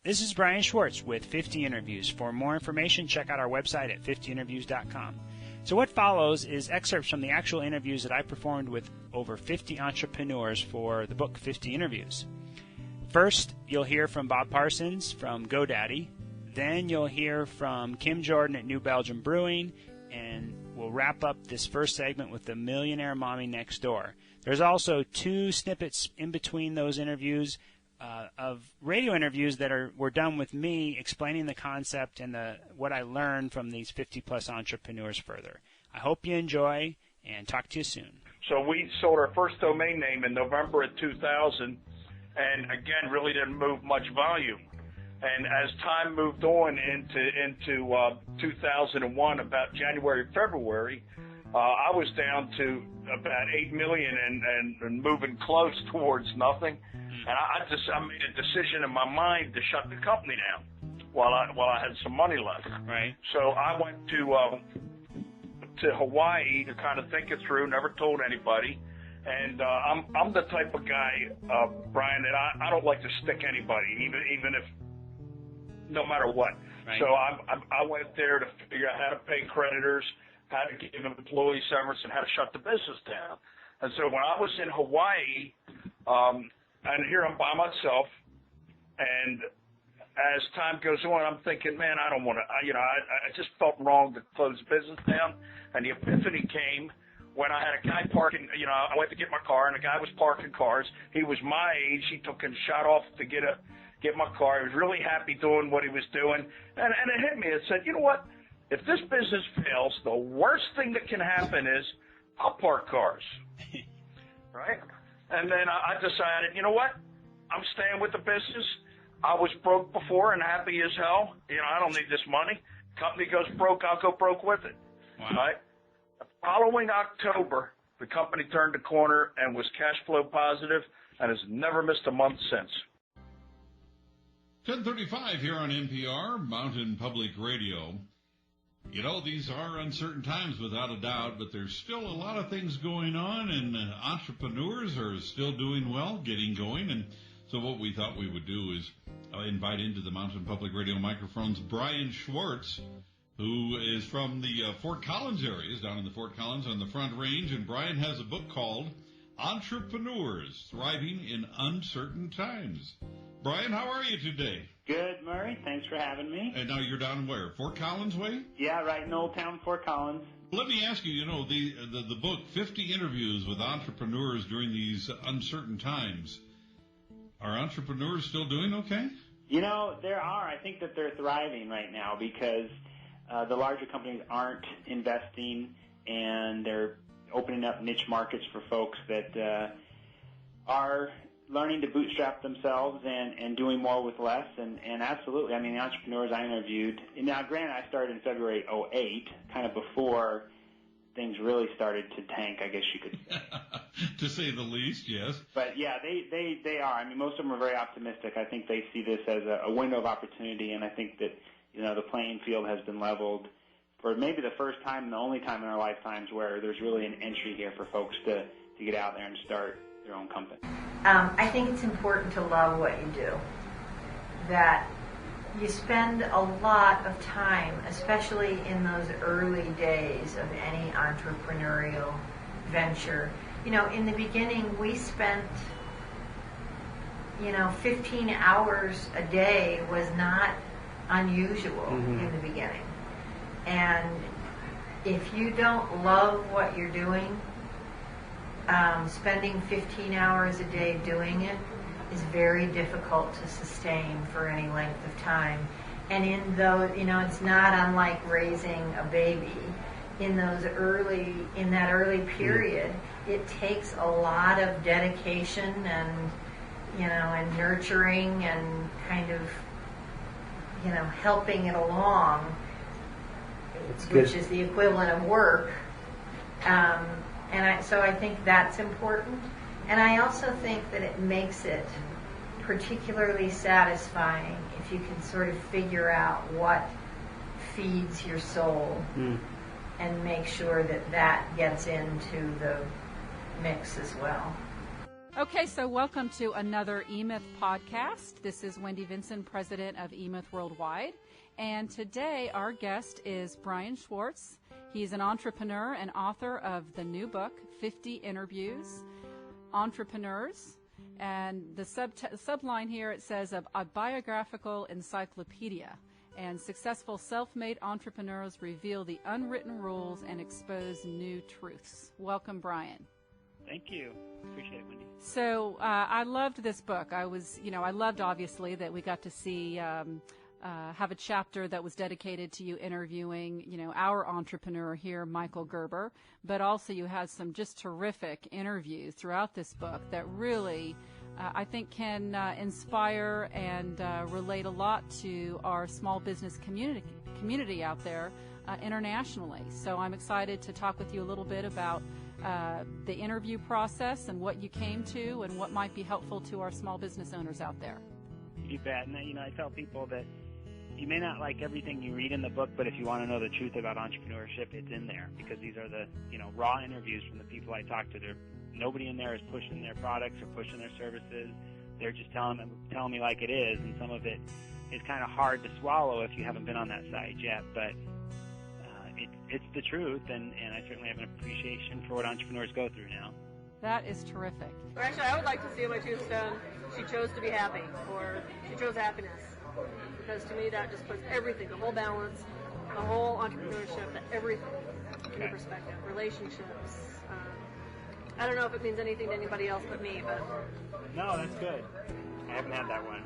This is Brian Schwartz with 50 Interviews. For more information, check out our website at 50interviews.com. So what follows is excerpts from the actual interviews that I performed with over 50 entrepreneurs for the book 50 Interviews. First, you'll hear from Bob Parsons from GoDaddy. Then you'll hear from Kim Jordan at New Belgium Brewing, and we'll wrap up this first segment with the millionaire mommy next door. There's also 2 snippets in between those interviews of radio interviews that were done with me explaining the concept and what I learned from these 50-plus entrepreneurs further. I hope you enjoy, and talk to you soon. So we sold our first domain name in November of 2000, and again, really didn't move much volume. And as time moved on into 2001, about January, February, I was down to about 8 million and moving close towards nothing. And I made a decision in my mind to shut the company down while I had some money left. Right. So I went to Hawaii to kind of think it through. Never told anybody. And I'm the type of guy, Brian, that I don't like to stick anybody, even if no matter what. Right. So I went there to figure out how to pay creditors, how to give them employee severance, and how to shut the business down. And so when I was in Hawaii, and here I'm by myself, and as time goes on, I'm thinking, man, I don't want to, I just felt wrong to close the business down. And the epiphany came when I had a guy parking, I went to get my car, and the guy was parking cars. He was my age. He took and shot off to get my car. He was really happy doing what he was doing. And it hit me. It said, you know what? If this business fails, the worst thing that can happen is I'll park cars. Right? And then I decided, you know what? I'm staying with the business. I was broke before and happy as hell. I don't need this money. Company goes broke, I'll go broke with it. Wow. Right? The following October, the company turned the corner and was cash flow positive and has never missed a month since. 10:35 here on NPR, Mountain Public Radio. These are uncertain times without a doubt, but there's still a lot of things going on, and entrepreneurs are still doing well, getting going. And so what we thought we would do is invite into the Mountain Public Radio microphones Brian Schwartz, who is from the Fort Collins areas, down in the Fort Collins on the Front Range. And Brian has a book called Entrepreneurs Thriving in Uncertain Times. Brian, how are you today? Good, Murray. Thanks for having me. And now you're down where? Fort Collins way? Yeah, right in Old Town Fort Collins. Let me ask you, the book, 50 Interviews with Entrepreneurs During These Uncertain Times. Are entrepreneurs still doing okay? There are. I think that they're thriving right now because the larger companies aren't investing, and they're opening up niche markets for folks that are learning to bootstrap themselves and doing more with less. And absolutely, the entrepreneurs I interviewed, now granted I started in February 2008, kind of before things really started to tank, I guess you could say. To say the least, yes. But yeah, they are. Most of them are very optimistic. I think they see this as a window of opportunity, and I think that, the playing field has been leveled for maybe the first time and the only time in our lifetimes where there's really an entry here for folks to get out there and start their own company. I think it's important to love what you do. That you spend a lot of time, especially in those early days of any entrepreneurial venture. In the beginning, we spent, 15 hours a day was not unusual in the beginning. And if you don't love what you're doing, spending 15 hours a day doing it is very difficult to sustain for any length of time. And it's not unlike raising a baby. In that early period, it takes a lot of dedication and nurturing and kind of, helping it along, which is the equivalent of work. So I think that's important. And I also think that it makes it particularly satisfying if you can sort of figure out what feeds your soul and make sure that gets into the mix as well. Okay, so welcome to another eMyth podcast. This is Wendy Vinson, president of eMyth Worldwide. And today our guest is Brian Schwartz. He's an entrepreneur and author of the new book, 50 Interviews, Entrepreneurs. And the subline here, it says, a biographical encyclopedia. And successful self-made entrepreneurs reveal the unwritten rules and expose new truths. Welcome, Brian. Thank you. Appreciate it, Wendy. So I loved this book. I loved obviously that we got to see have a chapter that was dedicated to you interviewing, our entrepreneur here, Michael Gerber. But also you had some just terrific interviews throughout this book that really, I think, can inspire and relate a lot to our small business community out there internationally. So I'm excited to talk with you a little bit about the interview process and what you came to and what might be helpful to our small business owners out there. You bet. And, I tell people that you may not like everything you read in the book, but if you want to know the truth about entrepreneurship, it's in there, because these are the, raw interviews from the people I talk to. Nobody in there is pushing their products or pushing their services. They're just telling me like it is, and some of it is kind of hard to swallow if you haven't been on that side yet, but it's the truth, and I certainly have an appreciation for what entrepreneurs go through now. That is terrific. Or actually, I would like to see on my tombstone, she chose to be happy, or she chose happiness. Because to me, that just puts everything, the whole balance, the whole entrepreneurship, everything into perspective. Relationships. I don't know if it means anything to anybody else but me, but... No, that's good. I haven't had that one.